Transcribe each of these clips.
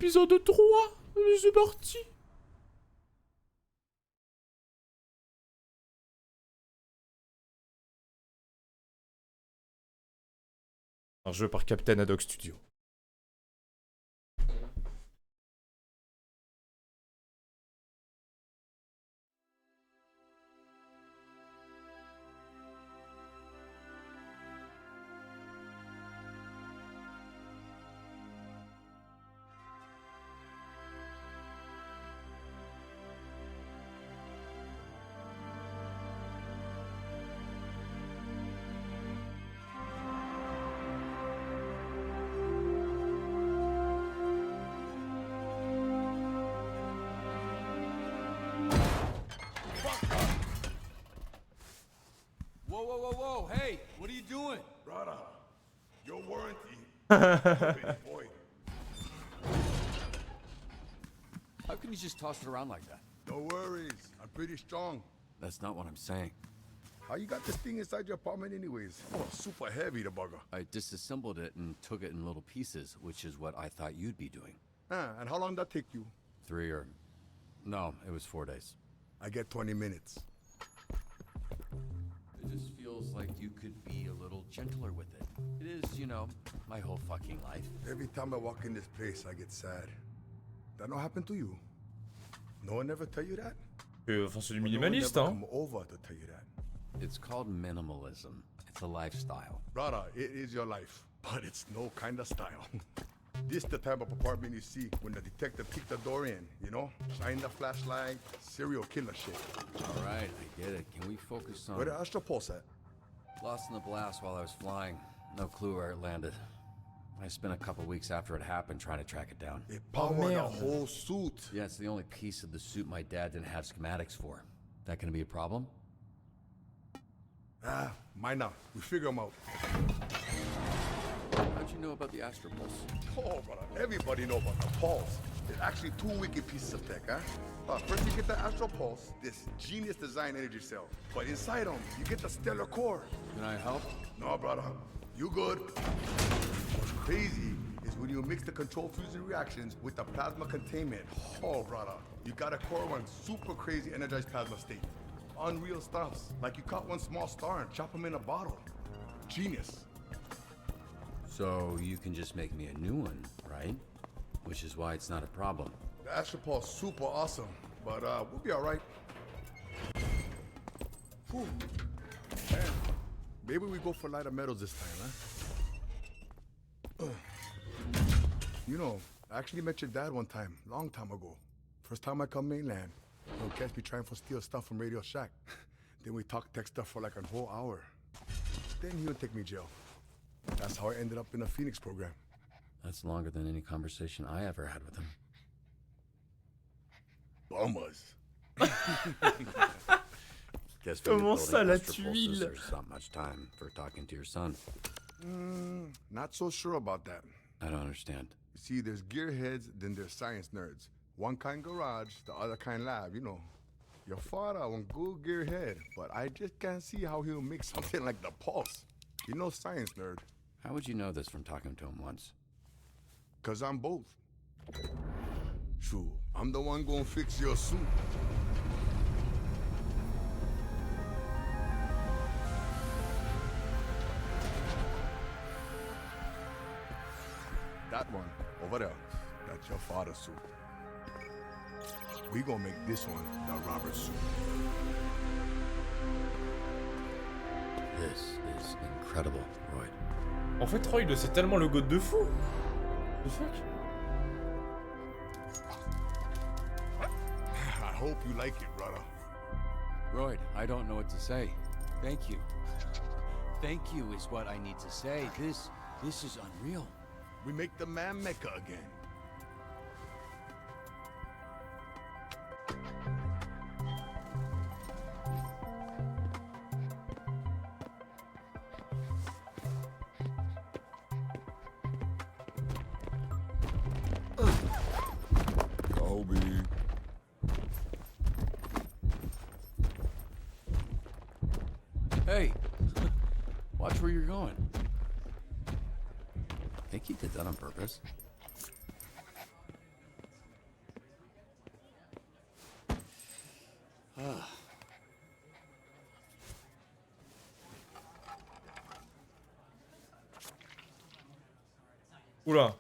l'épisode 3. C'est parti. Un jeu par Captain Haddock Studio. Whoa, hey, what are you doing? Rada, your warranty. Boy, How can you just toss it around like that? no worries. I'm pretty strong. That's not what I'm saying. How you got this thing inside your apartment anyways? Oh, super heavy, the bugger. I disassembled it and took it in little pieces, which is what I thought you'd be doing. And how long that take you? 3 or... No, it was 4 days. I get 20 minutes. It just feels like you could be a little gentler with it. It is, you know, my whole fucking life. Every time I walk in this place, I get sad. That not happen to you? No one ever tell you that? Enfin, c'est du Or no one minimaliste, never hein. come over to tell you that? It's called minimalism. It's a lifestyle. Rada, it is your life, but it's no kind of style. This the type of apartment you see when the detective kick the door in, you know? Shine the flashlight, serial killer shit. All right, I get it. Can we focus on... Where the Astro Pulse at? Lost in the blast while I was flying. No clue where it landed. I spent a couple weeks after it happened trying to track it down. It powered the merde. whole suit. Yeah, it's the only piece of the suit my dad didn't have schematics for. That gonna be a problem? Ah, mine now. We figure them out. How'd you know about the Astro Pulse? Oh, brother, everybody know about the Pulse. It's actually 2 wicked pieces of tech, huh? First you get the Astro Pulse, this genius design energy cell. But inside them, you get the stellar core. Can I help? No, brother, you good. What's crazy is when you mix the control fusion reactions with the plasma containment. Oh, brother, you got a core one super crazy energized plasma state. Unreal stuffs, like you caught one small star and chop them in a bottle. Genius. So you can just make me a new one, right? Which is why it's not a problem. The Astropulse super awesome, but we'll be all right. Whew. Man, maybe we go for lighter metals this time, huh? You know, I actually met your dad one time, long time ago. First time I come mainland. He'll catch me trying to steal stuff from Radio Shack. Then we talk tech stuff for like a whole hour. Then he would take me jail. That's how I ended up in a Phoenix program. That's longer than any conversation I ever had with him. Bummers. Guess when Comment you're ça, building la Astro Pulses, tuile? there's not much time for talking to your son. Not so sure about that. I don't understand. You see, there's gearheads, then there's science nerds. One kind garage, the other kind lab, you know. Your father one good gearhead, but I just can't see how he'll make something like the Pulse. You know, science nerd. How would you know this from talking to him once? Cause I'm both. True, I'm the one gonna fix your suit. That one, over there, that's your father's suit. We gonna make this one the Robert suit. This is incredible, Roy. En fait, Roy, c'est tellement le god de fou. The fuck? I hope you like it, brother. Roy, I don't know what to say. Thank you. Thank you is what I need to say. This is unreal. We make the man Mecca again. Kobe. Hey, watch where you're going. Think he did that on purpose? Oula.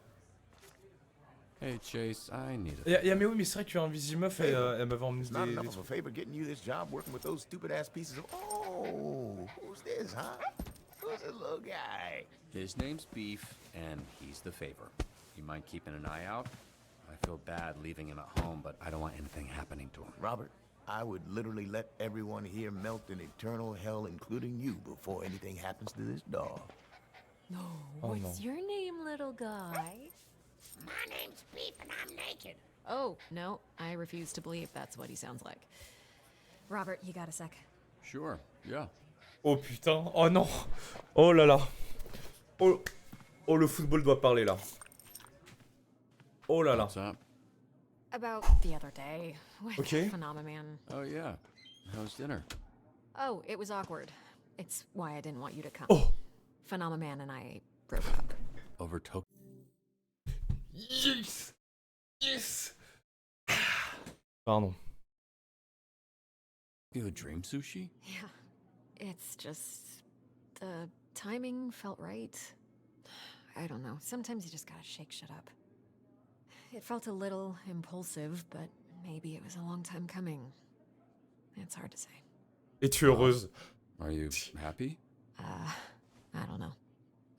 Hey, Chase, I need Mais oui, mais c'est vrai que Invisible Meuf, elle m'avait emmené It's not des enough of a trucs. favor getting you this job working with those stupid ass pieces of. Oh, who's this, huh? Who's this little guy? His name's Beef, and he's the favor. You mind keeping an eye out? I feel bad leaving him at home, but I don't want anything happening to him. Robert, I would literally let everyone here melt in eternal hell, including you, before anything happens to this dog. No, Oh, what's no. your name, little guy? My name's Beef, and I'm naked. Oh, no, I refuse to believe that's what he sounds like. Robert, you got a sec? Sure, yeah. Oh putain. Oh non. Oh là là. Oh, oh le football doit parler là. Oh là là. What's up? About the other day with Okay. Phenomenon. Oh, yeah. How's dinner? Oh, it was awkward. It's why I didn't want you to come. Oh. Phenomenon and I broke up. Over Tokyo? Yes. Yes. Pardon. You have a dream, Sushi? Yeah, it's just the timing felt right. I don't know. Sometimes you just gotta shake shit up. It felt a little impulsive, but maybe it was a long time coming. It's hard to say. Es-tu heureuse? Are you happy? I don't know.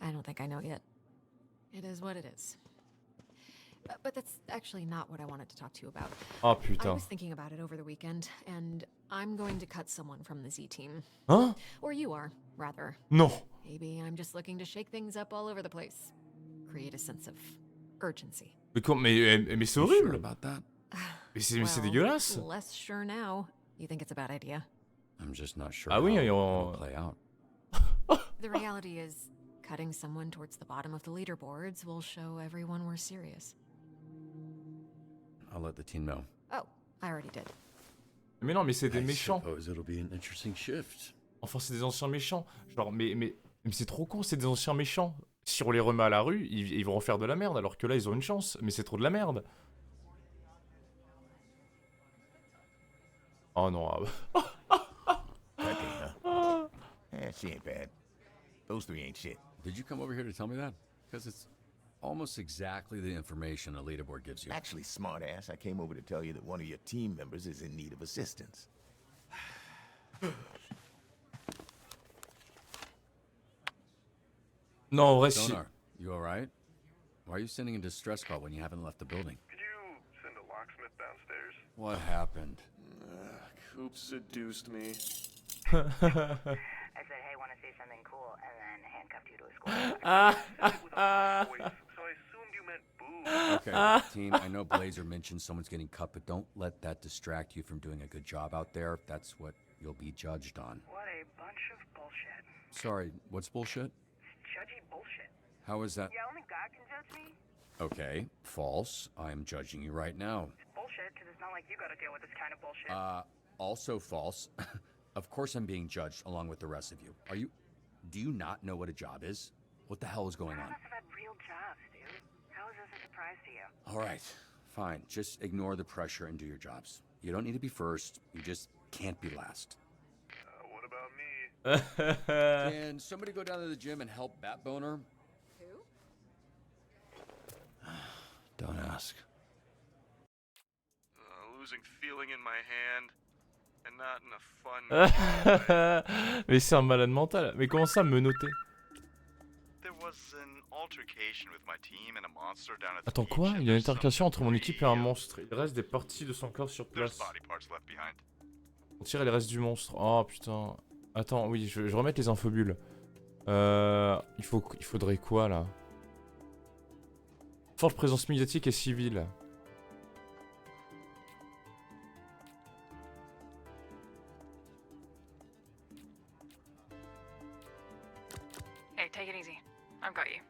I don't think I know yet. It is what it is. But that's actually not what I wanted to talk to you about. Ah I putain. was thinking about it over the weekend, and I'm going to cut someone from the Z team. Hein? Or you are, rather. Non. Maybe I'm just looking to shake things up all over the place. Create a sense of urgency. Mais mais c'est You sure horrible. about that? Mais c'est Well, dégueulasse. Less sure now. You think it's a bad idea? I'm just not sure Ah oui, how on- it'll play out. The reality is, cutting someone towards the bottom of the leaderboards will show everyone we're serious. I'll let the team know. Oh, I already did. Mais non, mais c'est des I méchants. suppose it'll be an interesting shift. Enfin, c'est des anciens méchants. Genre, mais c'est trop con, c'est des anciens méchants. Si on les remet à la rue, ils vont en faire de la merde, alors que là, ils ont une chance. Mais c'est trop de la merde. Oh non. Ah. Pepe, huh? She ain't bad. Those three ain't shit. Did you come over here to tell me that? Because it's almost exactly the information a leaderboard gives you. Actually, smartass, I came over to tell you that one of your team members is in need of assistance. Non, en vrai, si. Sonar, you alright? Why are you sending a distress call when you haven't left the building? Could you send a locksmith downstairs? What happened? Coop seduced me. I said, hey, want to see something cool, and then handcuffed you to a square. With a voice, so I assumed you meant boo. Okay, team, I know Blazer mentioned someone's getting cut, but don't let that distract you from doing a good job out there. That's what you'll be judged on. What a bunch of bullshit. Sorry, what's bullshit? Judgy bullshit. How is that? Yeah, only God can judge me. Okay, false. I'm judging you right now. It's bullshit, because it's not like you gotta deal with this kind of bullshit. Also false. Of course I'm being judged along with the rest of you. Do you not know what a job is? What the hell is going None on? of us have had real jobs, dude. How is this a surprise to you? All right, fine. Just ignore the pressure and do your jobs. You don't need to be first. You just can't be last. What about me? Can somebody go down to the gym and help Batboner? Who? Don't ask. Losing feeling in my hand, and not in a fun. Mais c'est un malade mental. Mais comment ça, menotter? There was an altercation with my team and a monster down at the Attends, beach, quoi? and Il y a une there's some altercation entre mon équipe et un debris, monstre. Il reste des parties de son corps sur There's place. body parts left behind. On tire les restes du monstre. Oh putain. Attends, oui, je vais remettre les infobules. Il faudrait quoi là? Forte présence médiatique et civile. Hey, take it easy. I've got you.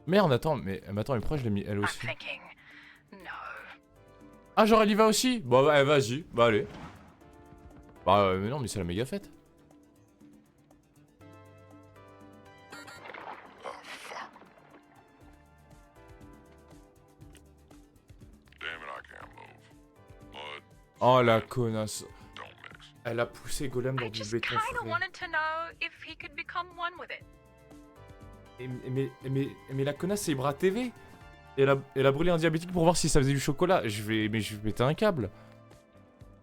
Merde, attends, mais pourquoi je l'ai mis elle I'm aussi? thinking. No. Ah, genre elle y va aussi? Bah ouais, vas-y, bah allez. Bah mais non, mais c'est la méga fête. Oh, fuck. Oh la connasse. Elle a poussé Golem dans I du just béton kinda frais. wanted to know if he could become one with it. Mais la connasse, c'est Ibra TV. Et elle a brûlé un diabétique pour voir si ça faisait du chocolat. Je vais péter un câble.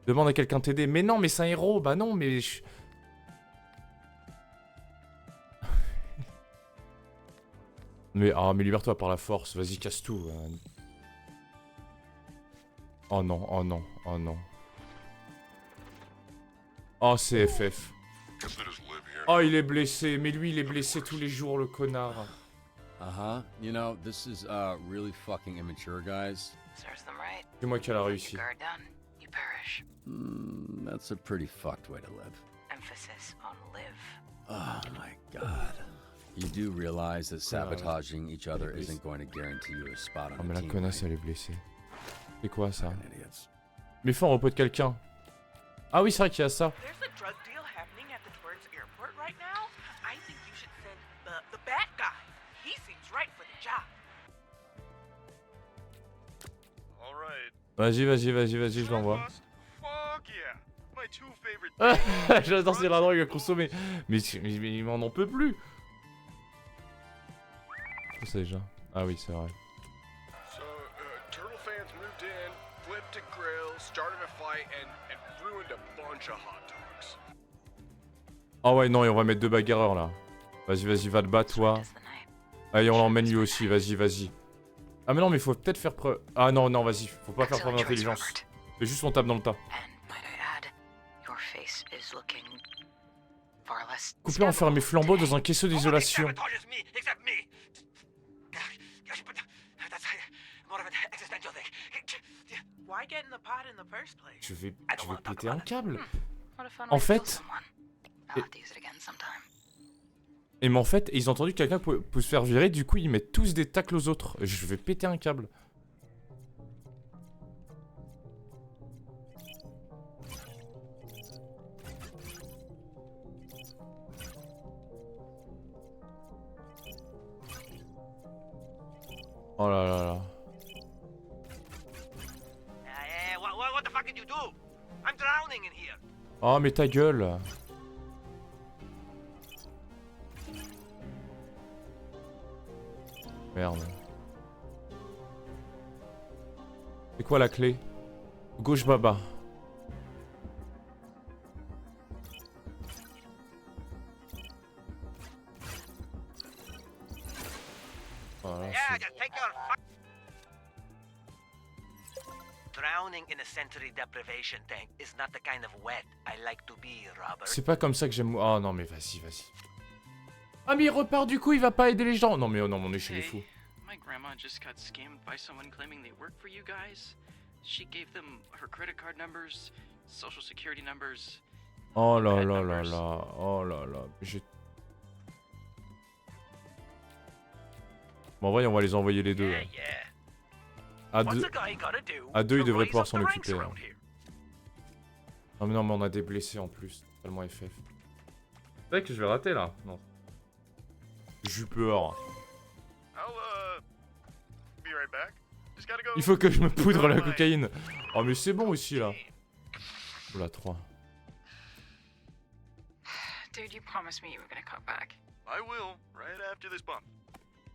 Demande à quelqu'un de t'aider. Mais non, mais c'est un héros. Bah non, mais... mais libère-toi par la force. Vas-y, casse tout. Oh non, oh non, oh non. Oh, c'est FF. Oh, il est blessé. Mais lui, il est blessé tous les jours, le connard. Uh-huh. You know, this is really fucking immature, guys. Serves them right. C'est moi qui a réussi. Guard down, you perish. That's a pretty fucked way to live. Emphasis on live. Oh my god. You do realize that sabotaging each other isn't going to guarantee you a spot on Oh, mais the la team, connasse, right? elle est blessée. C'est quoi ça? Fucking idiots. Mais fais un repos de quelqu'un. Ah oui, c'est vrai qu'il y a ça. There's a drug deal happening at the Twerks airport right now. I think you should send the bad guy. He seems right for the job. Alright. Vas-y, je l'envoie. Fuck yeah. My two favorite J'adore, c'est la drogue à consommer. Mais il m'en peut plus. Où c'est déjà? Ah oui, c'est vrai. So, Turtle fans moved in, flipped a grill, started a fight, and ruined a bunch of hot dogs. Ah ouais, non, et on va mettre 2 bagarreurs là. Vas-y, va te battre, toi. As the night. Allez, on l'emmène lui aussi, vas-y. Ah mais non, mais faut peut-être faire preuve... Ah non, vas-y, faut pas faire preuve Excellent choice, d'intelligence. Robert. Fais juste on tape dans le tas. And might I add, your face is looking far less. Coupe-le en faire mes flambeaux dans un caisseau d'isolation. Sabotages me, except me. That's more of an existential thing. Why get in the pot in the first place? Je vais péter un câble. What a fun En way to kill fait... someone. I'll have to use it again sometime. Et mais en fait, ils ont entendu que quelqu'un peut se faire virer, du coup ils mettent tous des tacles aux autres. Je vais péter un câble. Oh là là là. What the fuck did you do? I'm drowning in here. Oh mais ta gueule. Merde. C'est quoi la clé? Gauche baba. Voilà, c'est- Take your fuck. Drowning in a sensory deprivation tank is not the kind of wet I like to be, Robert. C'est pas comme ça que j'aime... Oh non mais vas-y. Ah mais il repart du coup, il va pas aider les gens. Non mais oh non, on est chez les fous. My grandma just got scammed by someone claiming they work for you guys. She gave them her credit card numbers, social security numbers. Oh là là là là. Oh là là. Bon en vrai, on va les envoyer les deux. Yeah, là. yeah. À What's deux, a guy gotta do à deux, il to devrait raise pouvoir up s'en the ranks occuper. around here? Non mais on a des blessés en plus. Tellement FF. C'est vrai que je vais rater là. Non. Jupeur. I'll be right back. Just gotta go. Il faut que je me poudre la cocaïne. Oh mais c'est bon aussi là. Oula 3. Dude, you promised me you were gonna cut back. I will right after this bump.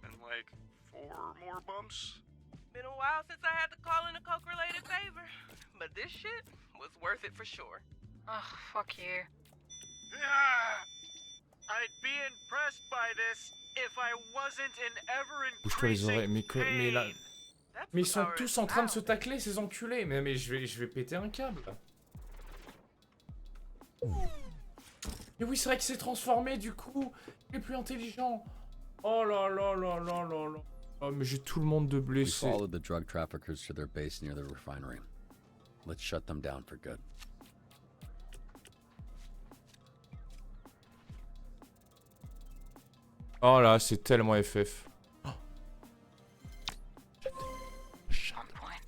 And like 4 more bumps. Been a while since I had to call in a coke-related favor, but this shit was worth it for sure. Ugh, fuck you. Yeah. I'd be impressed by this if I wasn't in ever Bouge-toi les oreilles. Mais là... That's Mais ils what sont power tous is en train de se about. tacler ces enculés. Mais je vais péter un câble. Mais oui c'est vrai qu'il s'est transformé du coup. Il est plus intelligent. Oh là là là là là là. Oh mais j'ai tout le monde de We blessés. followed the drug traffickers to their base near the refinery. Let's shut them down for good. Oh là c'est tellement FF. On point.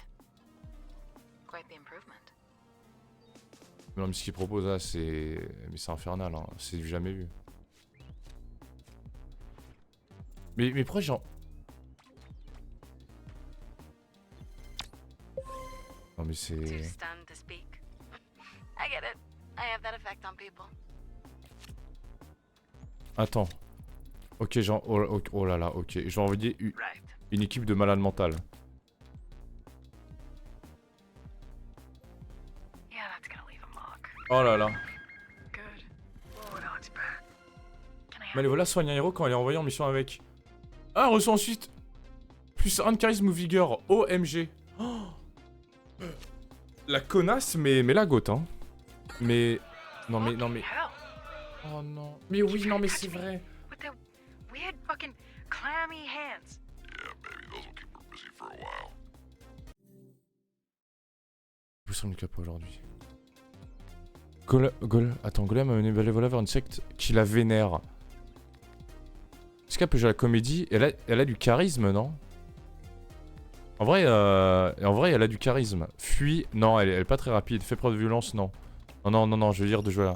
Quite the improvement. Mais non mais ce qu'il propose là c'est... Mais c'est infernal hein. C'est du jamais vu. Mais pourquoi genre... Non mais Do you c'est... stand to speak? I get it. I have that effect on people. Attends. Ok, genre... Oh là là, ok. Je vais envoyer une équipe de malades mentales. Yeah, that's gonna leave a mark. Oh là là. Good. Oh, it looks bad. Mais allez, voilà, soigne un héros quand elle est envoyée en mission avec. Ah, elle reçoit ensuite plus 1 de charisme ou vigueur. OMG. Oh. La connasse, mais la gote, hein. Mais... Non, mais... Oh non. Mais oui, non, mais c'est vrai. With the weird fucking clammy hands. Vous sommes le cap aujourd'hui. Attends, Golem a mené Valévola vers une secte qui la vénère. Est-ce qu'elle peut jouer à la comédie? Elle a du charisme, non? En vrai, elle a du charisme. Fuit, non, elle est pas très rapide. Fait preuve de violence, non. Non, je veux dire de jouer là.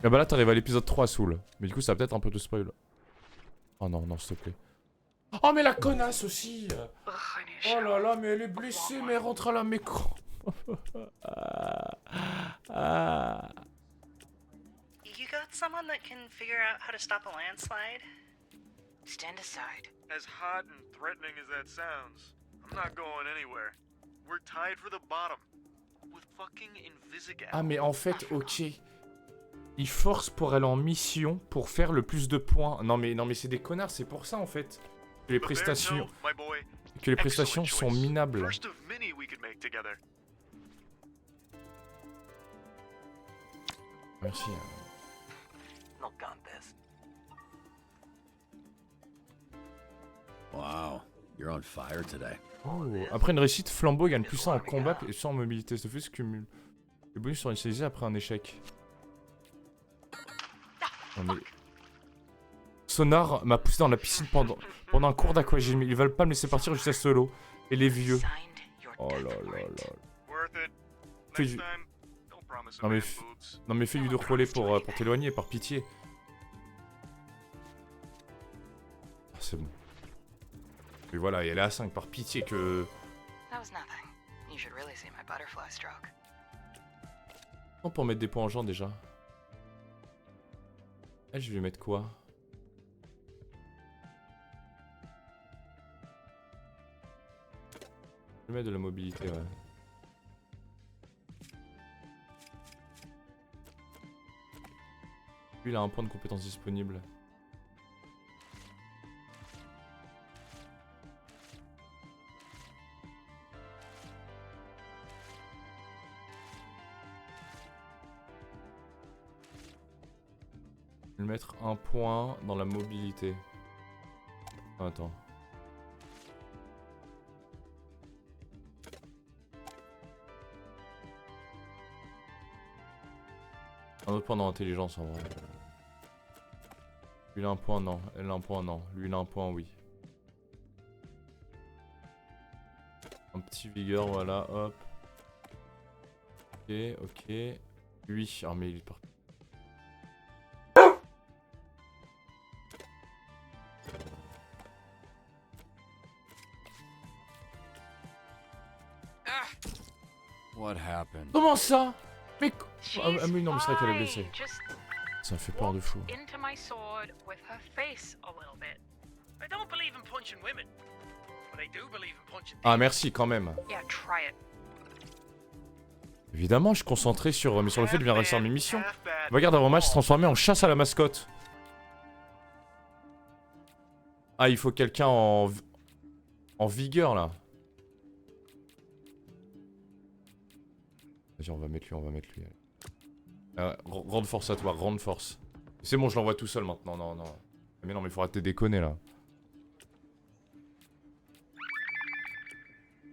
Et bah là, t'arrives à l'épisode 3, Soul. Mais du coup, ça va peut-être un peu de spoil. Oh non, s'il te plaît. Oh, mais la connasse aussi! Oh là là, mais elle est blessée, mais elle rentre à la mécro. You got someone that can figure out how to stop a landslide? Stand aside. As hot and threatening as that sounds, I'm not going anywhere. We're tied for the bottom. With fucking Invisigal. Ah, mais en fait, ok. Il force pour aller en mission pour faire le plus de points. Non mais c'est des connards, c'est pour ça en fait. Que les prestations... sont minables. Merci. Wow, you're on fire today. Oh. Après une réussite, Flambeau gagne plus 1 en combat et 100 en mobilité. Ce fait cumule. Les bonus sont initialisés après un échec. Non mais... Sonar m'a poussé dans la piscine pendant un cours d'aquagym. Ils veulent pas me laisser partir juste à solo. Et les vieux. Oh là là là. Fais du... Non mais fais du relais pour t'éloigner, par pitié. Ah, c'est bon. Et voilà, et elle est à 5, par pitié que... Non, pour mettre des points en genre déjà. Elle, je vais lui mettre quoi? Je vais mettre de la mobilité, ouais. Lui, il a un point de compétence disponible. Je vais mettre un point dans la mobilité. Attends. Un autre point dans l'intelligence en vrai. Lui il a un point non, elle a un point non, lui il a un point oui. Un petit vigueur voilà, hop. Ok. Lui, ah mais il est parti. What happened? Comment ça? Mais... Ah mais non mais c'est vrai qu'elle est blessée. Ça me fait peur de fou. Into my sword with her face a little bit. I don't believe in punching women, but I do believe in punching. Ah merci quand même. Yeah, try it. Évidemment, je suis concentré sur le fait de bien réussir mes missions. Regarde avant match se transformer en chasse à la mascotte. Ah, il faut quelqu'un en vigueur là. Vas-y, on va mettre lui. Grande force à toi, grande force. C'est bon, je l'envoie tout seul maintenant, non. Mais non, mais il faut arrêter de déconner là.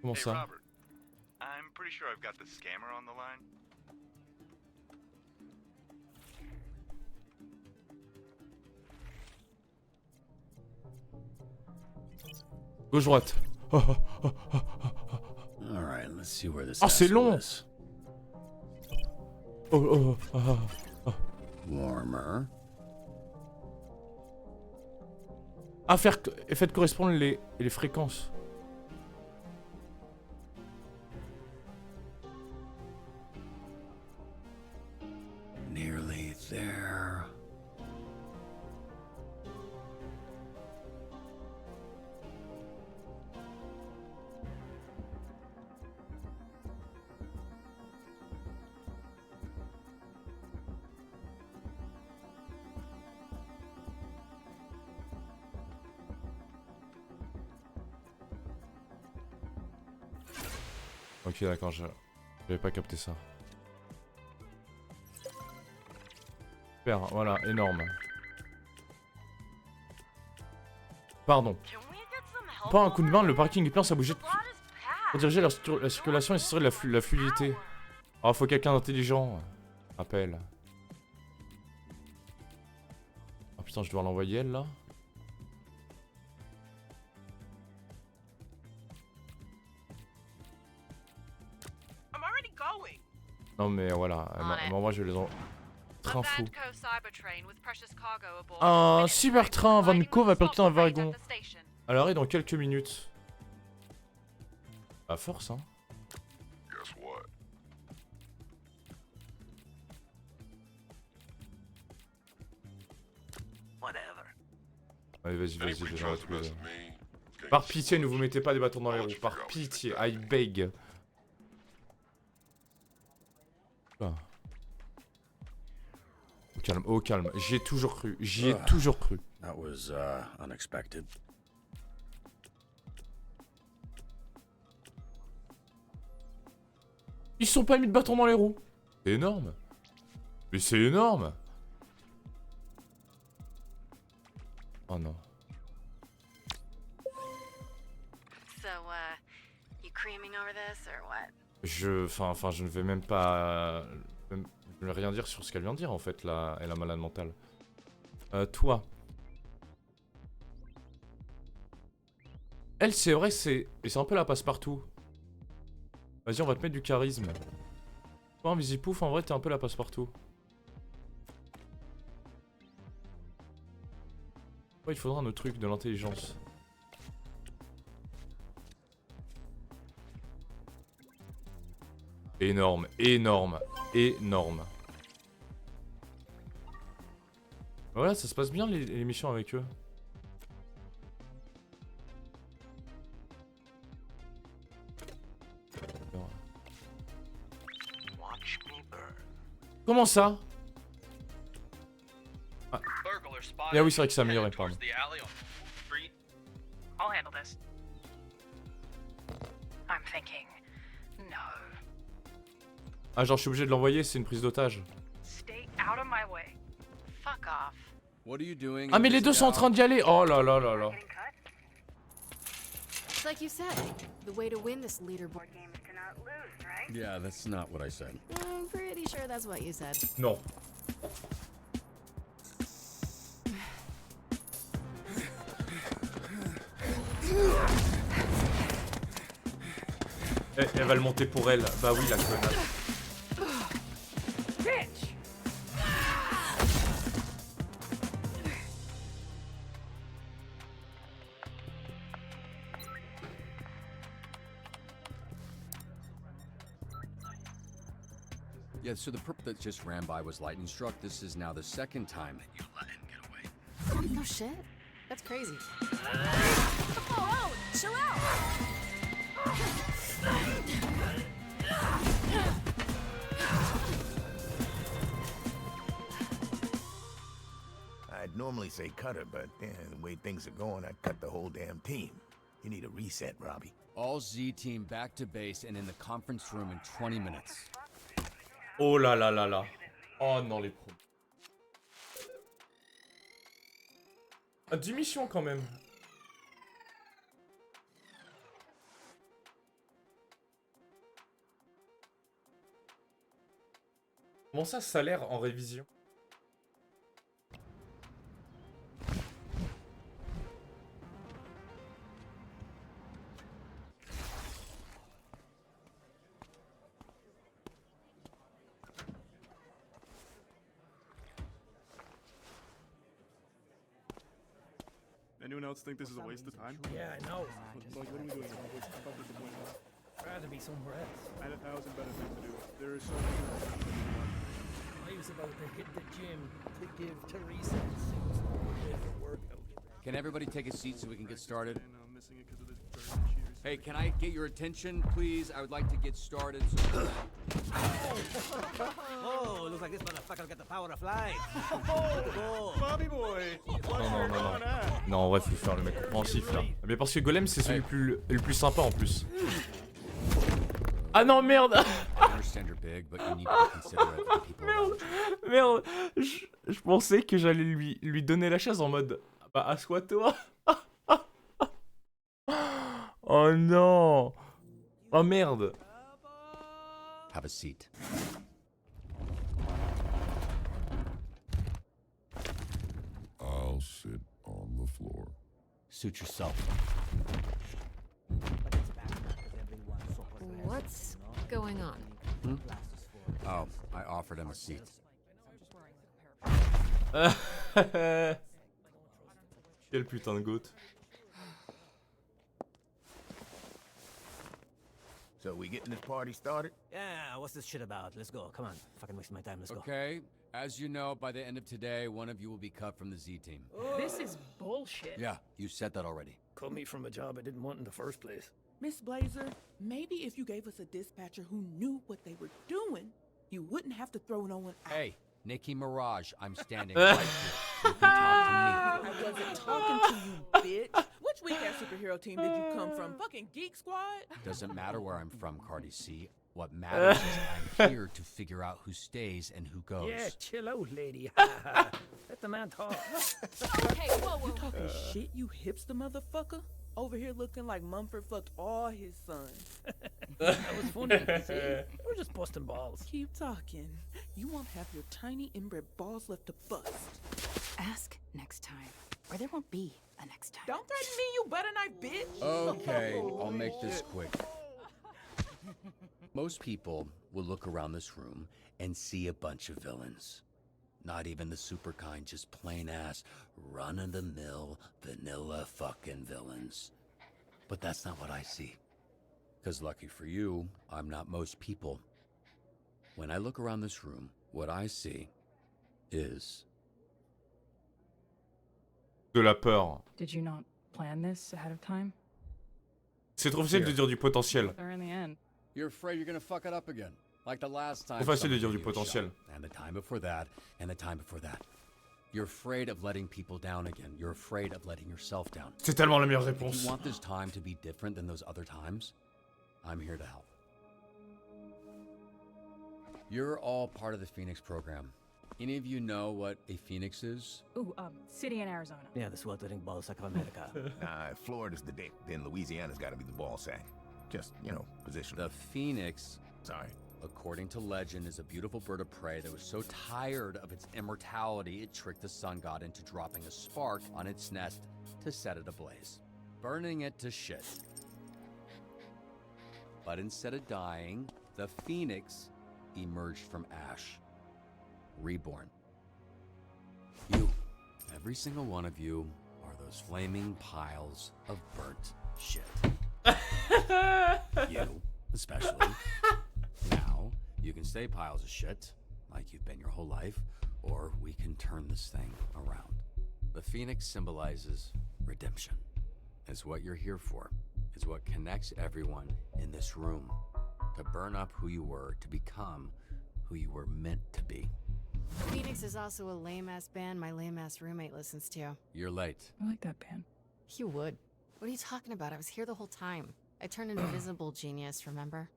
Comment ça? Robert, I'm pretty sure I've got the scammer on the line. Gauche-droite. Alright, let's see where this oh, c'est long! Warmer. Ah, faites correspondre les fréquences. there. Ok, d'accord, j'avais pas capté ça. Super, voilà, énorme. Pardon. Pas un coup de main, le parking est plein, ça bougeait. Pour diriger la circulation et s'assurer de la fluidité. Oh, faut quelqu'un d'intelligent. Appel. Oh putain, je dois l'envoyer elle là. Non mais voilà, moi je vais les en... Train fou. Un cybertrain Vanco va percuter un wagon. À l'arrêt dans quelques minutes. À force hein. Allez vas-y, je vais retrouver. Par pitié, ne vous mettez pas des bâtons dans les roues. Par pitié, I beg. Ah. Au calme, j'y ai toujours cru, That was unexpected. Ils se sont pas mis de bâton dans les roues. C'est énorme. Mais c'est énorme. Oh non. So, you creaming over this or what? Enfin, je ne vais même pas... je ne vais rien dire sur ce qu'elle vient de dire en fait, là, elle a malade mentale. Toi. Elle, c'est vrai, c'est un peu la passe-partout. Vas-y, on va te mettre du charisme. Toi, un Visipouf, en vrai, t'es un peu la passe-partout. Ouais, il faudra un autre truc, de l'intelligence. Énorme, énorme, énorme. Voilà, ça se passe bien les missions avec eux. Comment ça? Ah, oui, c'est vrai que c'est amélioré, pardon. I'll handle this. I'm thinking, no. Ah, genre, je suis obligé de l'envoyer, c'est une prise d'otage. Stay out of my way. Fuck off. What are you doing? Ah, mais les deux sont en train d'y aller. Oh là là là là. It's like you said, the way to win this leaderboard game is to not lose, right? Yeah, that's not what I said. I'm pretty sure that's what you said. Non. Elle va le monter pour elle. Bah oui, la connasse. Yeah, so the perp that just ran by was lightning struck. This is now the second time that you let him get away. No shit. That's crazy. Oh, chill out. I'd normally say cut her, but the way things are going, I'd cut the whole damn team. You need a reset, Robbie. All Z team back to base and in the conference room in 20 minutes. Oh là là là là. Oh non, les pros. Ah, 10 missions quand même. Comment ça, salaire en révision? Anyone else think this is a waste of time? Yeah, I know. Like, what are we doing? I'd rather be somewhere else. I had 1,000 better things to do. There is so many. Why are you just about to hit the gym to give Teresa and Suits a workout. Can everybody take a seat so we can get started? Hey, can I get your attention, please? I would like to get started. Oh, looks like this motherfucker got the power of flight. Bobby boy. Non, en vrai, faut faire le mec compréhensif là. Mais parce que Golem, c'est celui le plus sympa en plus. Ah non, merde. Merde. Je pensais que j'allais lui donner la chaise en mode bah assois-toi. Oh non. Oh merde. Have a seat. I'll sit on the floor. Suit yourself. What's going on? Hmm? Oh, I offered him a seat. Quel putain de goat. So we getting this party started? Yeah, what's this shit about? Let's go. Come on. Fucking wasting my time. Let's go. Okay. As you know, by the end of today, one of you will be cut from the Z team. This is bullshit. Yeah, you said that already. Cut me from a job I didn't want in the first place. Miss Blazer, maybe if you gave us a dispatcher who knew what they were doing, you wouldn't have to throw no one out. Hey, Nicki Mirage, I'm standing right here. You can talk to me. I wasn't talking to you, bitch. Which weak-ass superhero team did you come from? Fucking Geek Squad? Doesn't matter where I'm from, Cardi C. What matters is I'm here to figure out who stays and who goes. Yeah, chill out, lady. Let the man talk. Hey, whoa. You talking shit, you hipster motherfucker? Over here looking like Mumford fucked all his sons. That was funny. See? We're just busting balls. Keep talking. You won't have your tiny inbred balls left to bust. Ask next time, or there won't be a next time. Don't threaten me, you butter knife bitch. Okay, I'll make this quick. Most people will look around this room and see a bunch of villains. Not even the super kind, just plain ass, run-of-the-mill, vanilla fucking villains. But that's not what I see. Because lucky for you, I'm not most people. When I look around this room, what I see is... De la peur. Did you not plan this ahead of time? C'est trop facile de dire du potentiel. Or in the end. You're afraid you're gonna fuck it up again. Like the last time. Trop facile de dire du potentiel. And the time before that, and the time before that. You're afraid of letting people down again. You're afraid of letting yourself down. C'est tellement la meilleure If réponse. you want this time to be different than those other times, I'm here to help. You're all part of the Phoenix program. Any of you know what a Phoenix is? Ooh, city in Arizona. Yeah, the sweltering ballsack of America. Nah, if Florida's the dick, then Louisiana's gotta be the ball sack. Just, you know, position. The Phoenix, sorry, according to legend, is a beautiful bird of prey that was so tired of its immortality, it tricked the sun god into dropping a spark on its nest to set it ablaze, burning it to shit. But instead of dying, the Phoenix emerged from ash, reborn. You, every single one of you, are those flaming piles of burnt shit. You, especially. Now, you can stay piles of shit, like you've been your whole life, or we can turn this thing around. The Phoenix symbolizes redemption. It's what you're here for. It's what connects everyone in this room. To burn up who you were, to become who you were meant to be. Phoenix is also a lame-ass band my lame-ass roommate listens to. You're late. I like that band. You would. What are you talking about? I was here the whole time. I turned invisible, genius, remember?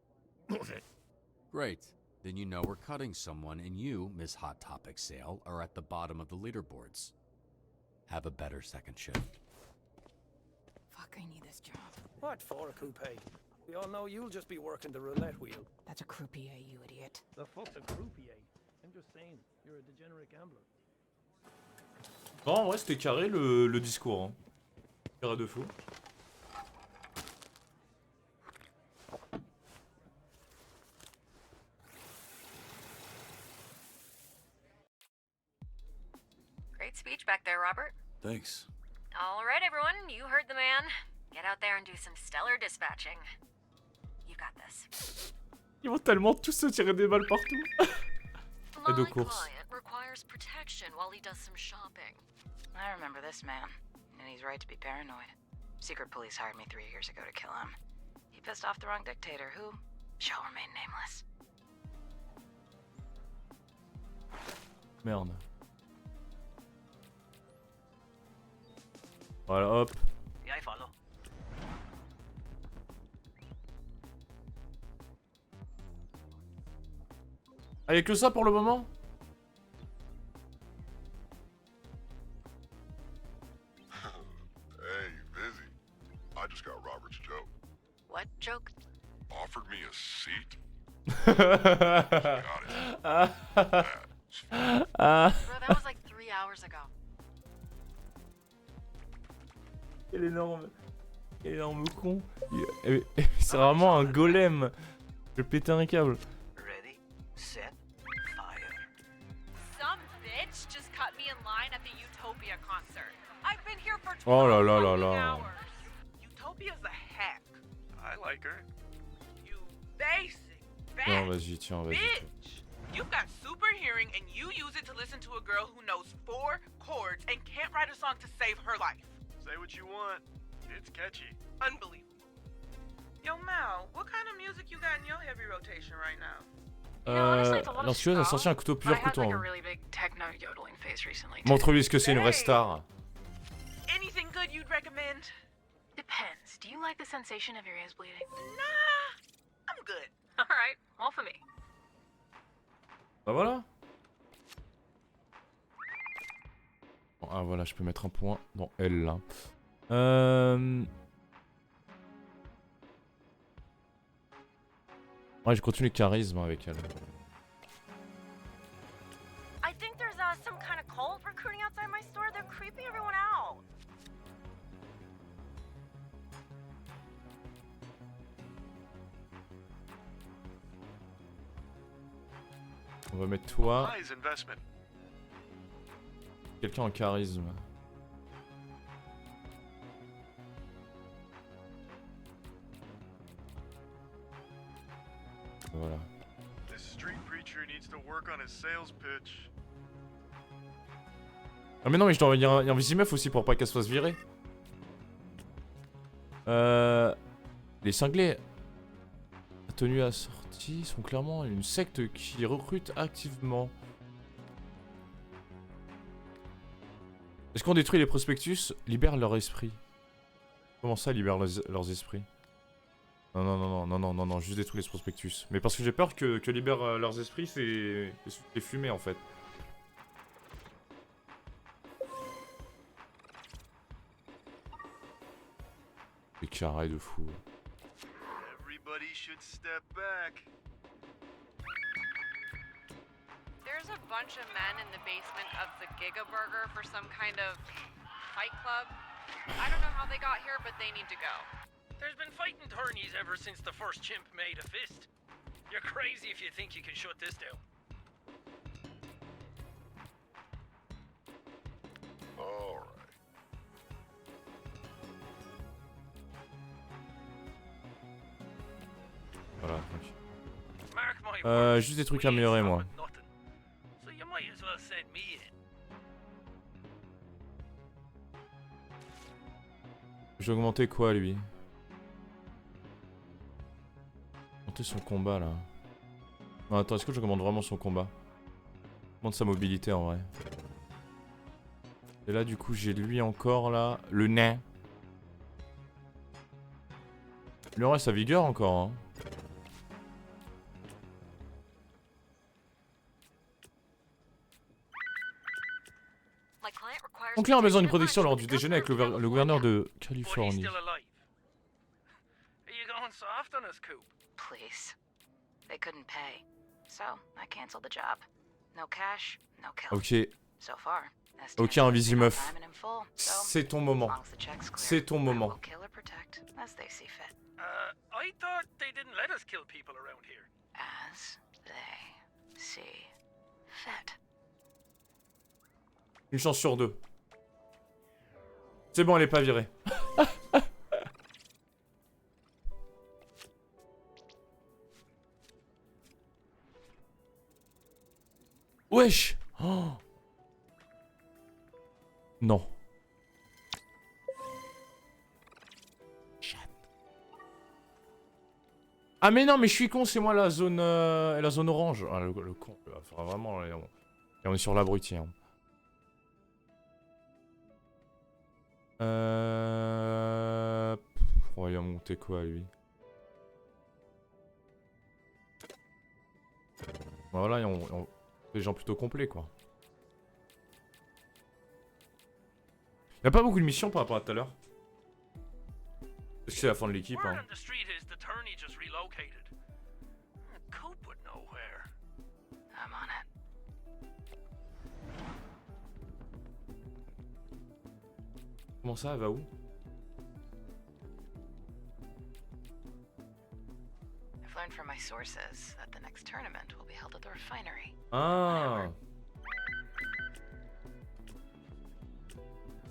Great. Then you know we're cutting someone, and you, Miss Hot Topic Sale, are at the bottom of the leaderboards. Have a better second shift. Fuck, I need this job. What for, Coupe? We all know you'll just be working the roulette wheel. That's a croupier, you idiot. The fuck's a croupier? I'm just saying, you're a degenerate gambler. Non, en vrai, c'était carré le discours. Hein. Carré de fou. Great speech back there, Robert. Thanks. All right, everyone, you heard the man. Get out there and do some stellar dispatching. You got this. Ils vont tellement tous se tirer des balles partout. Et de course. Client requires protection while he does some shopping. I remember this man, and he's right to be paranoid. Secret police hired me 3 years ago to kill him. He pissed off the wrong dictator, who shall remain nameless. Merde. Voilà, hop. Yeah, I follow. Ah, y'a que ça pour le moment? Hey, busy. I just got Robert's joke. What joke? Offered me a seat. Bro, that was like 3 hours ago. Quel énorme con. C'est vraiment un golem. Je vais péter un câble. Ready, set, fire. Some bitch just cut me in line at the Utopia concert. I've been here for 12 Oh là là là fucking là. hours. Utopia's a hack. I like her. You basic, Non, bad vas-y, tiens, vas-y. bitch. You've got super hearing and you use it to listen to a girl who knows 4 chords and can't write a song to save her life. Say what you want. It's catchy. Unbelievable. Yo, Mal, what kind of music you got in your heavy rotation right now? L'anxieuse a sorti un couteau, I plusieurs had couteaux. like a Hein. really big techno yodeling phase recently. Montre-lui ce que c'est une vraie star. Anything good you'd recommend? Depends. Do you like the sensation of your ears bleeding? Nah, I'm good. Alright, all for me. Bah voilà. Bon, ah voilà, je peux mettre un point dans L là. Ouais, je continue le charisme avec elle. I think there's some kind of cult recruiting outside my store. They're creeping everyone out. On va mettre toi. Wise investment. Quelqu'un en charisme. Voilà. This street preacher needs to work on his sales pitch. Ah mais non mais je dois envoyer un Vizimef aussi pour pas qu'elle se fasse virer. Les cinglés tenus assortis sont clairement une secte qui recrute activement. Est-ce qu'on détruit les prospectus? Libère leur esprit. Comment ça libère leurs esprits? Non, juste détruire les prospectus. Mais parce que j'ai peur que libère leurs esprits, c'est les fumées en fait. Les carrés de fou. Everybody should step back. There's a bunch of men in the basement of the Giga Burger for some kind of fight club. I don't know how they got here, but they need to go. There's been fighting tourneys ever since the first chimp made a fist. You're crazy if you think you can shut this down. All right. Voilà. Mark my words, Juste des trucs we ain't améliorés moi. stopping nothing. So you might as well send me in. Je vais augmenter quoi lui? Augmenter son combat là. Non attends, est-ce que j'augmente vraiment son combat? Augmente sa mobilité en vrai. Et là du coup j'ai lui encore là, le nain. Il lui en reste sa vigueur encore hein. Donc là on a besoin d'une protection lors du déjeuner avec le gouverneur de Californie. Are you going soft on us, Coop? Please. They couldn't pay. So, I canceled the job. No cash, no kill. Ok. So far, Ok, un Vizimef. C'est ton moment. C'est ton moment. Kill or protect, as they see fit. I thought they didn't let us kill people around here. As they see fit. Une chance sur deux. C'est bon, elle est pas virée. Wesh. Oh, Non. Ah mais non, mais je suis con, c'est moi la zone orange. Ah, le con. Enfin, vraiment, et on est sur l'abruti. Hein. Oh, il va monter quoi, lui? Voilà, on des gens plutôt complets, quoi. Y'a pas beaucoup de missions par rapport à tout à l'heure. Est-ce que c'est la fin de l'équipe, hein? Comment ça, elle va où? I've learned from my sources that the next tournament will be held at the refinery. Ah.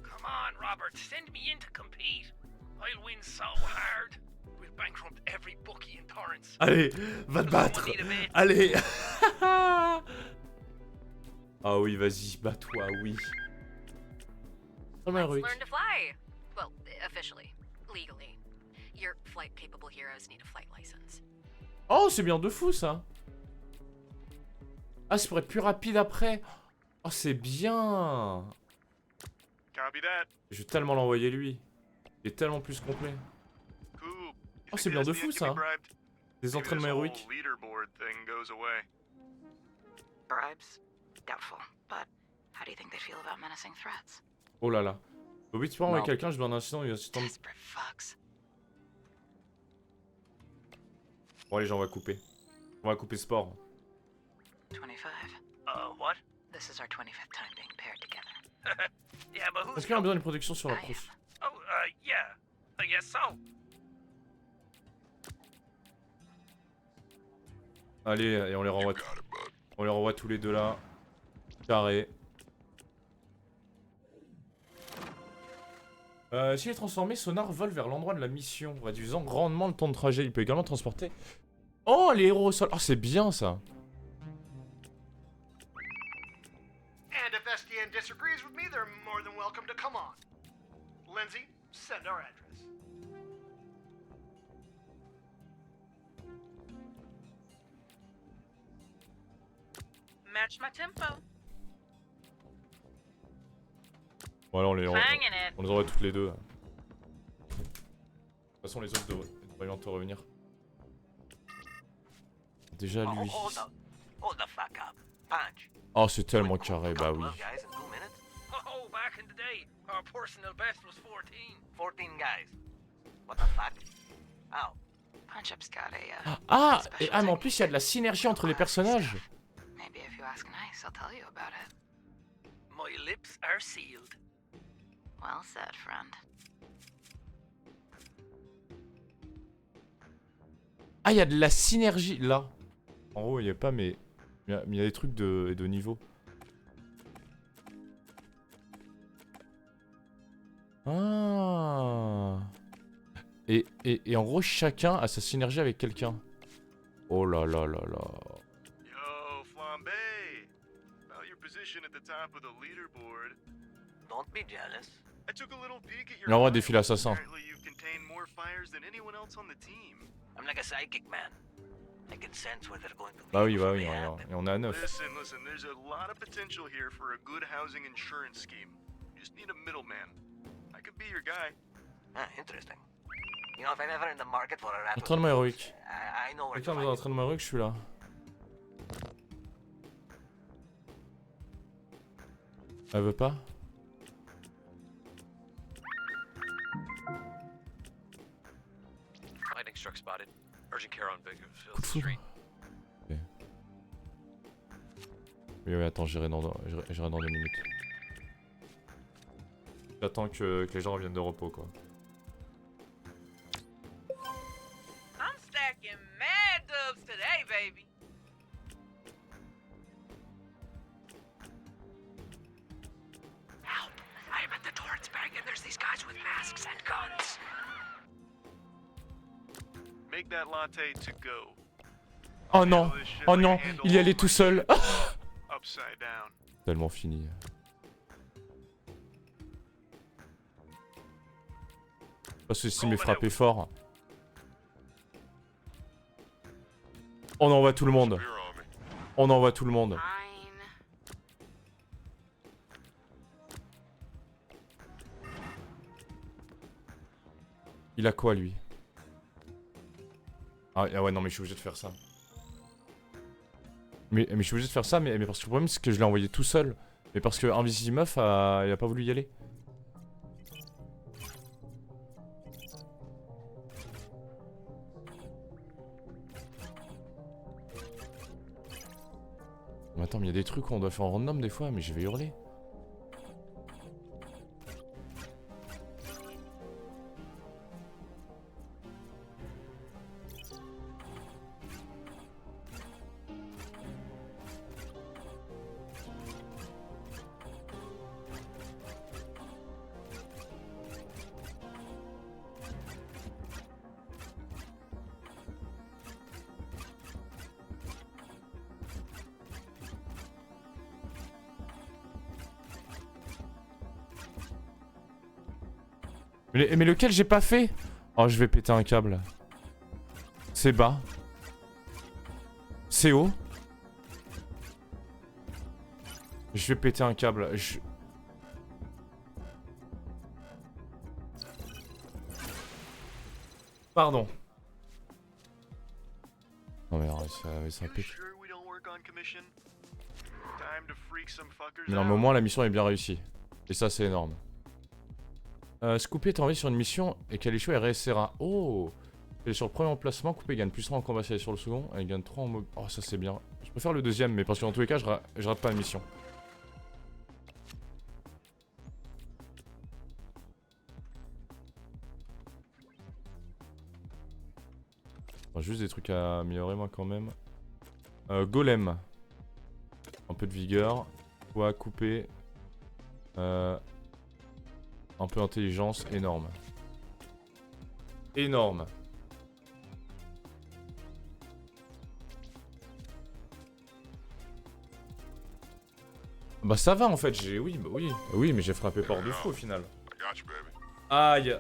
Come on, Robert, send me in to compete. I'll win so hard. We'll bankrupt every bookie in Torrance. Allez, va te battre. Allez. Ah oui, vas-y, bats-toi, oui. Let's learn to fly. Well, officially, legally. Your flight-capable heroes need a flight license. Oh, c'est bien de fou, ça. Ah, c'est pour être plus rapide après. Oh, c'est bien. Je vais tellement l'envoyer lui. Il est tellement plus complet. Oh, c'est bien de fou, ça. Des entraînements héroïques. Bribes? Doubtful. But how do you think they feel about menacing threats? Oh là là. Oui, tu peux envoyer quelqu'un, je dois un incident, il va se tendre. Bon, allez, on va couper. On va couper sport. 25. What? This is our 25th time being paired together. Yeah, but who's Est-ce qu'il y a besoin d'une protection sur la proche? Oh, yeah. I guess so. Allez, et on les renvoie. On les renvoie tous les deux là. Carré. S'il est transformé, Sonar vole vers l'endroit de la mission, réduisant grandement le temps de trajet. Il peut également transporter... Oh, les héros au sol. Oh, c'est bien, ça. And if SDN disagrees with me, they're more than welcome to come on. Lindsay, send our address. Match my tempo. Voilà, on les envoie toutes les deux. De toute façon, les autres devraient bientôt revenir. Déjà lui. Hold the fuck up. Punch. Oh, c'est tellement carré, bah oui. Oh, back in the day, our personal best was 14. 14 guys. What the fuck? Oh. Punch-Up's got a, Ah, et, mais en plus, il y a de la synergie entre les personnages. Maybe if you ask Nice, I'll tell you about it. My lips are sealed. Well said, friend. Ah, il y a de la synergie là. En haut, il n'y a pas, mais il y a des trucs de niveau. Ah. Et en gros, chacun a sa synergie avec quelqu'un. Oh là là là là. Yo, Flambe. About your position at the top of the leaderboard. Don't be jealous. I took a little peek at Il envoie des fils assassins. Apparently you've contained more fires than anyone else on the team. I'm like a psychic man. I can sense where they're going to be. Bah oui, et on est à 9. Listen, there's a lot of potential here for a good housing insurance scheme. You just need a middleman. I could be your guy. Ah, interesting. You know, if I'm ever in the market for a rat, Entraînement héroïque. I know where to Quelqu'un find dans l'entraînement héroïque, je suis là. Elle veut pas? Lightning struck spotted. Urgent care on Bakersfield Coup de foudre. Street. Ok. Oui, attends, j'irai dans 2 minutes. J'attends que les gens reviennent de repos, quoi. I'm stacking mad dubs today, baby. Help! I'm at the Torrance Bank and there's these guys with masks and guns. Make that latte to go. Oh non, oh non, il y allait tout seul. Upside down. Tellement fini. Parce que s'il m'est frappé fort. On envoie tout le monde. On envoie tout le monde. Il a quoi lui? Ah ouais non mais je suis obligé de faire ça. Mais je suis obligé de faire ça mais parce que le problème c'est que je l'ai envoyé tout seul. Mais parce que Invisimeuf il a pas voulu y aller. Mais attends mais il y a des trucs qu'on doit faire en random des fois mais je vais hurler. Mais lequel j'ai pas fait? Oh, je vais péter un câble. C'est bas. C'est haut. Je vais péter un câble. Pardon. Non mais ça pète. Mais non mais au moins la mission est bien réussie. Et ça c'est énorme. Scoopy est envoyé sur une mission et qu'elle échoue, elle réessayera. Oh! Elle est sur le premier emplacement, Coupé gagne plus 3 en combat si elle est sur le second, elle gagne 3 en mob. Oh ça c'est bien. Je préfère le deuxième mais parce que dans tous les cas je rate pas la mission. Bon, juste des trucs à améliorer moi quand même. Golem. Un peu de vigueur. Poids coupé. Un peu d'intelligence, énorme. Énorme. Bah ça va en fait, oui, mais j'ai frappé par défaut au final. Aïe.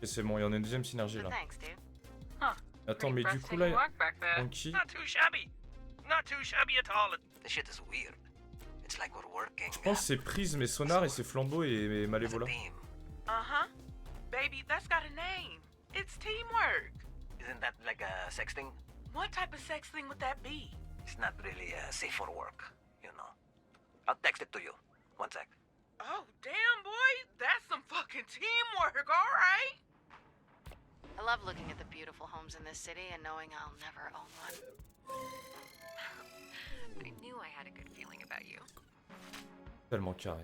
Et c'est bon, il y en a une deuxième synergie là. Attends, mais du coup là, Monkey. Je pense que c'est Prisme et Sonar et c'est Flambeau et Malévola. Uh-huh. Baby, that's got a name. It's teamwork. Isn't that like a sexting? What type of sex thing would that be? It's not really safe for work, you know. I'll text it to you. One sec. Oh, damn, boy. That's some fucking teamwork, alright? I love looking at the beautiful homes in this city and knowing I'll never own one. I knew I had a good feeling about you. Tellement carré.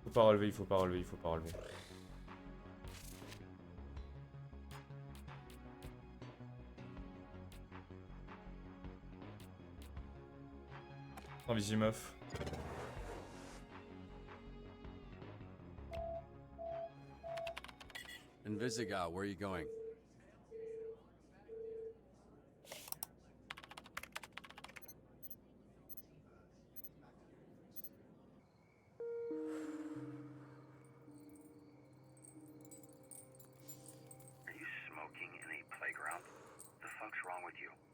Faut pas relever, il faut pas relever, il faut pas relever. Invisimeuf. Invisigal, where are you going?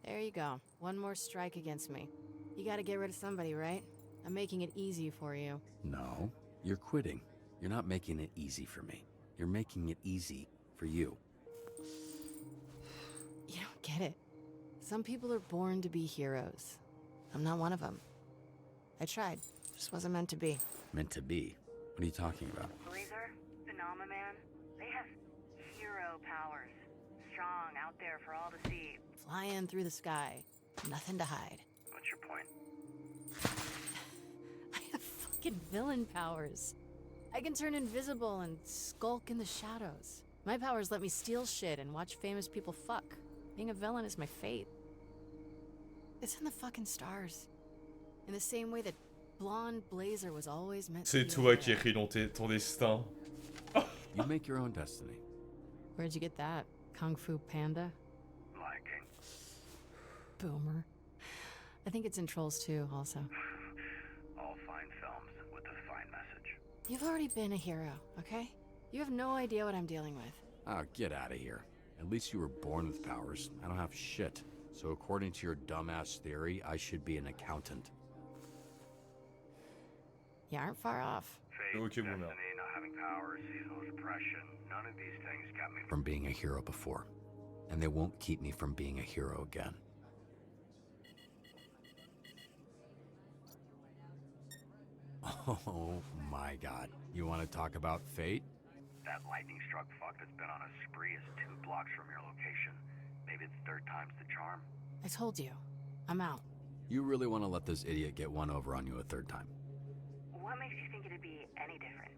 There you go. One more strike against me. You gotta get rid of somebody, right? I'm making it easy for you. No, you're quitting. You're not making it easy for me. You're making it easy for you. You don't get it. Some people are born to be heroes. I'm not one of them. I tried. Just wasn't meant to be. Meant to be? What are you talking about? Blazer, Phenomena Man, they have hero powers. Strong out there for all to see. Flying through the sky. Nothing to hide. What's your point? I have fucking villain powers. I can turn invisible and skulk in the shadows. My powers let me steal shit and watch famous people fuck. Being a villain is my fate. It's in the fucking stars. In the same way that blonde Blazer was always meant to be. C'est toi qui écris ton destin. You make your own destiny. Where'd you get that? Kung Fu Panda? Liking. Boomer. I think it's in Trolls 2 also. All fine films with a fine message. You've already been a hero, okay? You have no idea what I'm dealing with. Oh, get out of here. At least you were born with powers. I don't have shit. So according to your dumbass theory, I should be an accountant. You aren't far off. Fate, destiny, not having powers, seasonal depression. None of these things kept me From being a hero before. And they won't keep me from being a hero again. Oh my god. You want to talk about fate? That lightning-struck fuck that's been on a spree is 2 blocks from your location. Maybe the third time's the charm. I told you. I'm out. You really want to let this idiot get one over on you a third time? What makes you think it'd be any different?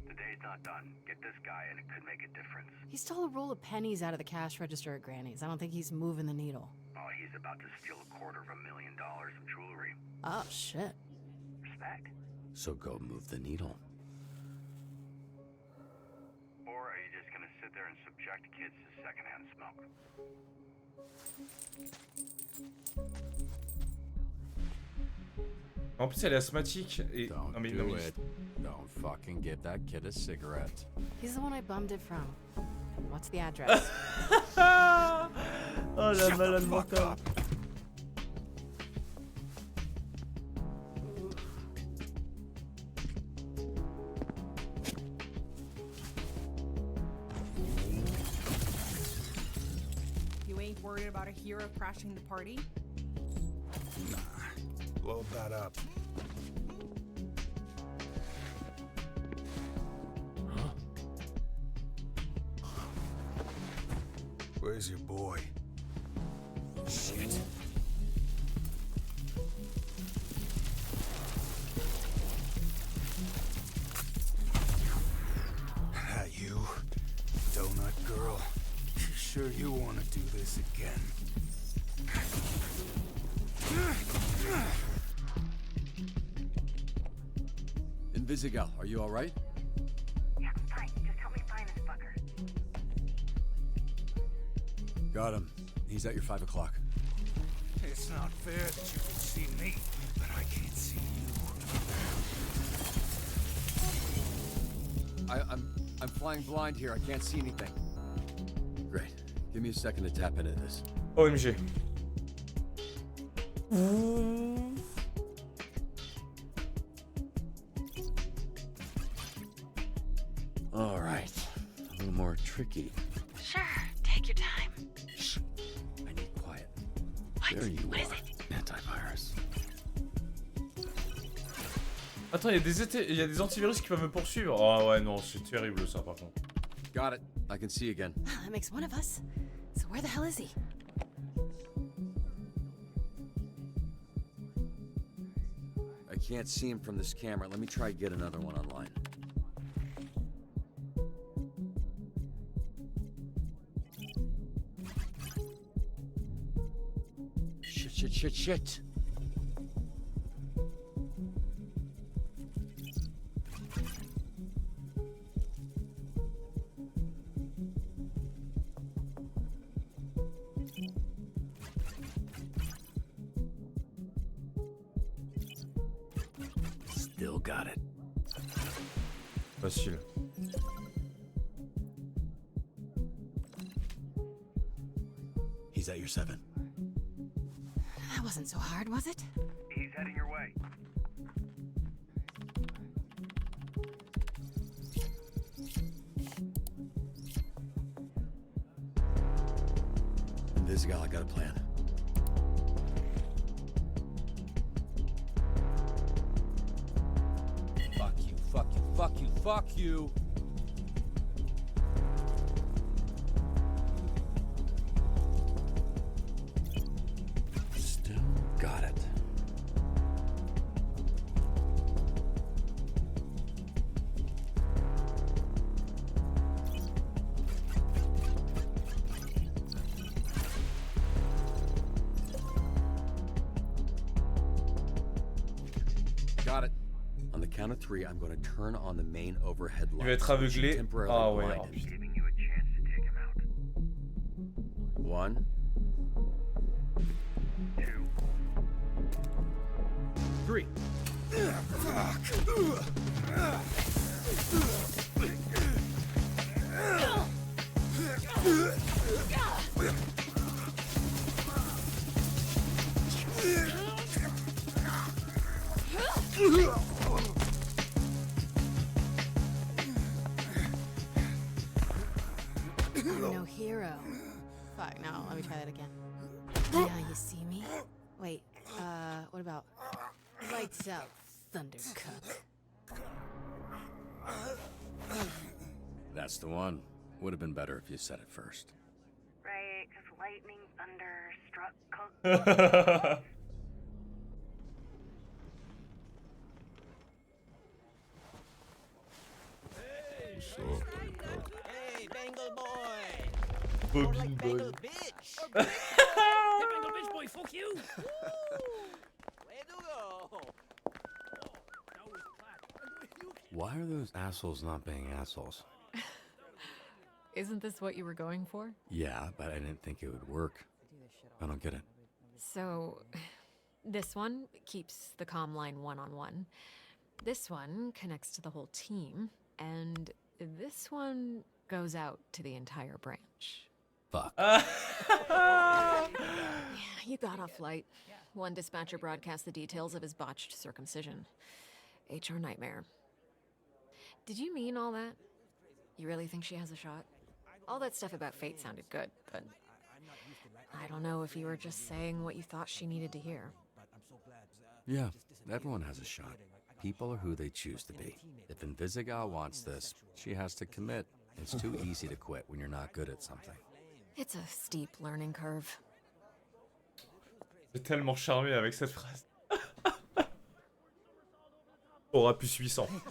The day's not done. Get this guy and it could make a difference. He stole a roll of pennies out of the cash register at Granny's. I don't think he's moving the needle. Oh, he's about to steal $250,000 of jewelry. Oh, shit. Respect. So go move the needle. Or are you just gonna sit there and subject kids to secondhand smoke? En plus, elle est asthmatique et. Don't Non, mais, do non, mais- it. Don't fucking give that kid a cigarette. He's the one I bummed it from. What's the address? Oh la malade mentale. You ain't worried about a hero crashing the party? Load that up. Where's your boy? Shit. That you, donut girl? You sure you want to do this again? Invisigal, are you alright? Yeah, I'm fine. Just help me find this fucker. Got him. He's at your 5 o'clock. It's not fair that you can see me, but I can't see you. I'm flying blind here. I can't see anything. Great. Give me a second to tap into this. OMG. All right. A little more tricky. Sure, take your time. Shh. I need quiet. What? There you What are. is it? Antivirus. Attends, il y a des antivirus qui peuvent me poursuivre. Oh ouais, non, c'est terrible ça par contre. Got it. I can see again. That makes one of us. So where the hell is he? I can't see him from this camera. Let me try get another one online. Shit. Still got it. Facile. He's at your 7. That wasn't so hard, was it? He's heading your way. Invisigal, I got a plan. Fuck you. Still got it. Got it. On the count of 3, I'm going to turn on the main overhead light. Il va être aveuglé. Ah ouais. Oh, Giving you a chance to take him out. 1, 2. agree. I'm no hero. Fuck, no, let me try that again. Now you see me? Wait, what about lights out, Thundercuck? That's the one. Would have been better if you said it first. Right, because lightning, thunder, struck, cook. Hey, Bengal boy! Bobby More like boy. Bengal bitch! Hey, Bengal bitch boy, fuck you! Way to go! Why are those assholes not being assholes? Isn't this what you were going for? Yeah, but I didn't think it would work. I don't get it. So, this one keeps the comm line one-on-one. This one connects to the whole team. And this one goes out to the entire branch. Fuck. Yeah, you got off light. One dispatcher broadcast the details of his botched circumcision. HR nightmare. Did you mean all that? You really think she has a shot? All that stuff about fate sounded good, but I don't know if you were just saying what you thought she needed to hear. Yeah, everyone has a shot. People are who they choose to be. If Invisigal wants this, she has to commit. It's too easy to quit when you're not good at something. It's a steep learning curve. J'ai tellement charmé avec cette phrase. Aura plus 800.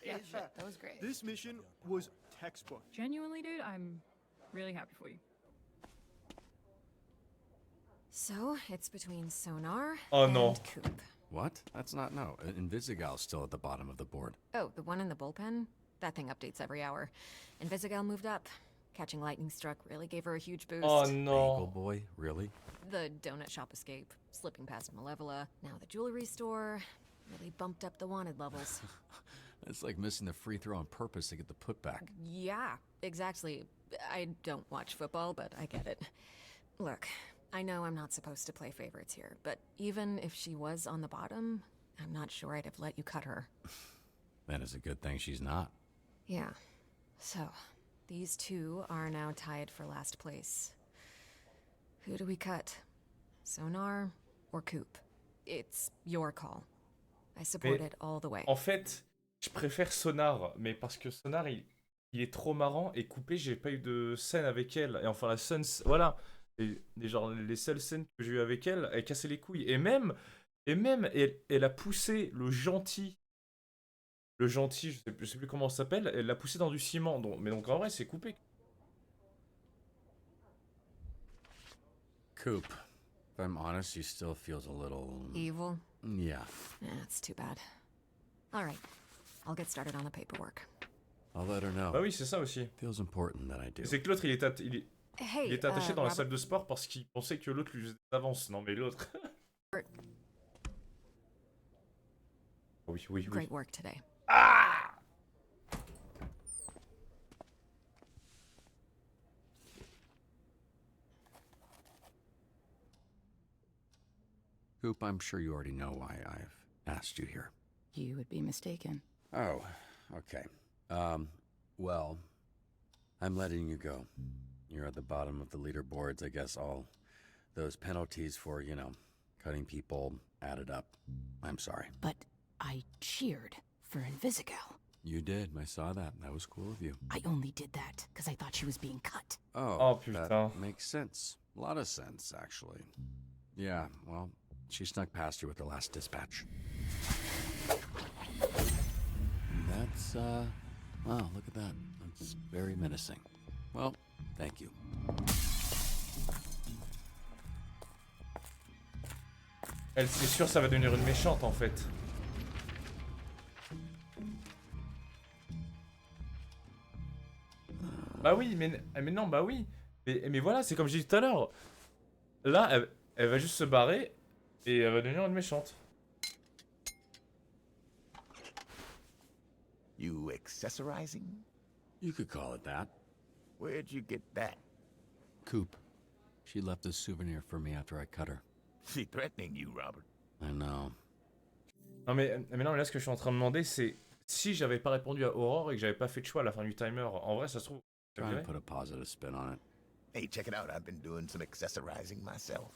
Yeah, that was great. This mission was textbook. Genuinely, dude, I'm really happy for you. So, it's between Sonar Oh and no. Coop. What? That's not no. Invisigal's still at the bottom of the board. Oh, the one in the bullpen? That thing updates every hour. Invisigal moved up. Catching lightning struck really gave her a huge boost. Oh Bagel no. boy, really? The donut shop escape, slipping past Malevola, now the jewelry store, really bumped up the wanted levels. It's like missing the free throw on purpose to get the putback. Yeah, exactly. I don't watch football, but I get it. Look, I know I'm not supposed to play favorites here, but even if she was on the bottom, I'm not sure I'd have let you cut her. Then it's a good thing she's not. Yeah. So, these two are now tied for last place. Who do we cut? Sonar or Coop? It's your call. I support Mais it all the way. En fait, je préfère Sonar, mais parce que Sonar, il est trop marrant et coupé, j'ai pas eu de scène avec elle. Et enfin, la scène, voilà. Et genre, les seules scènes que j'ai eues avec elle, elle cassait les couilles. Et même elle a poussé le gentil, je sais plus comment ça s'appelle, elle l'a poussé dans du ciment. Donc, mais donc en vrai, c'est coupé. Coop. If I'm honest, he still feels a little... Evil? Yeah. That's too bad. All right, I'll get started on the paperwork. I'll let her know. Bah oui, c'est ça aussi. Feels important that I do. C'est que l'autre, il était attaché dans la Robert- salle de sport parce qu'il pensait que l'autre lui faisait des avances. Non, mais l'autre. Oui. Great work today. Coop, I'm sure you already know why I've asked you here. You would be mistaken. Oh, okay. Well, I'm letting you go. You're at the bottom of the leaderboards. I guess all those penalties for, cutting people added up. I'm sorry. But I cheered for Invisigal. You did. I saw that. That was cool of you. I only did that because I thought she was being cut. Oh, putain. that makes sense. A lot of sense, actually. Yeah, well, she snuck past you with the last dispatch. That's, wow, look at that. That's very menacing. Well, thank you. Elle, c'est sûr, ça va devenir une méchante en fait. Bah oui, mais non, bah oui. Mais voilà, c'est comme j'ai dit tout à l'heure. Là, elle va juste se barrer. Et elle va devenir une méchante. You accessorizing? You could call it that. Where'd you get that? Coop. She left a souvenir for me after I cut her. She threatening you, Robert. I know. Non mais non, mais là ce que je suis en train de demander c'est si j'avais pas répondu à Aurore et que j'avais pas fait de choix à la fin du timer, en vrai ça se trouve... Trying to put a positive spin on it. Hey, check it out. I've been doing some accessorizing myself.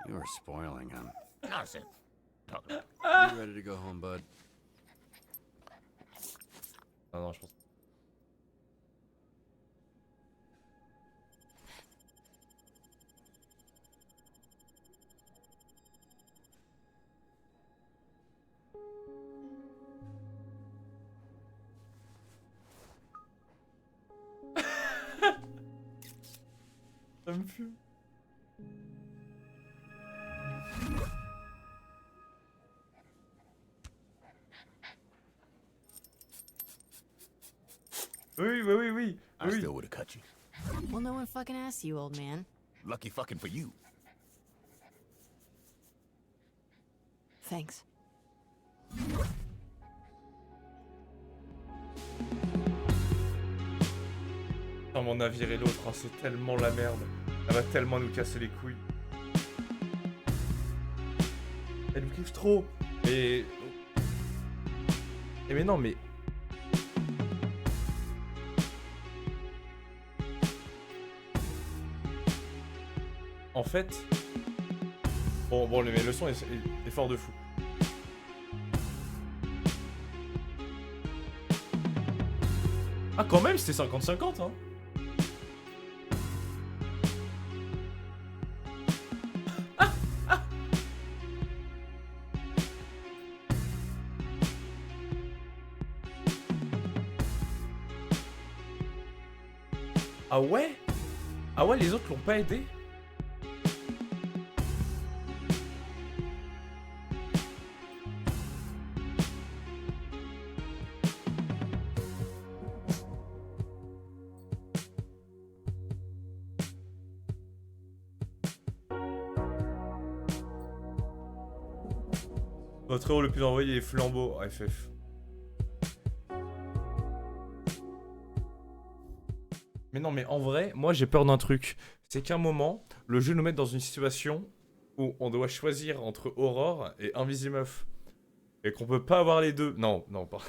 You are spoiling him. Nonsense. Talk about it. You ready to go home, bud? Ah non, je pense... Ça me fume. Oui. I still would have cut you. Well, no one fucking asked you, old man. Lucky fucking for you. Thanks. Comment on a viré l'autre, hein, c'est tellement la merde. Elle va tellement nous casser les couilles. Elle nous kiffe trop. Et mais non, mais... En fait... Bon, mais le son est fort de fou. Ah, quand même, c'était 50-50, hein. Ah ouais? Ah ouais, les autres l'ont pas aidé? Votre héros le plus envoyé est Flambeau, FF. Mais non, mais en vrai, moi j'ai peur d'un truc. C'est qu'à un moment, le jeu nous met dans une situation où on doit choisir entre Aurore et Invisimeuf. Et qu'on peut pas avoir les deux. Non, pas.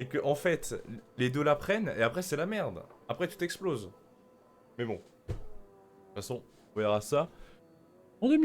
Et que en fait, les deux la prennent et après c'est la merde. Après tout explose. Mais bon. De toute façon, on verra ça en 2000.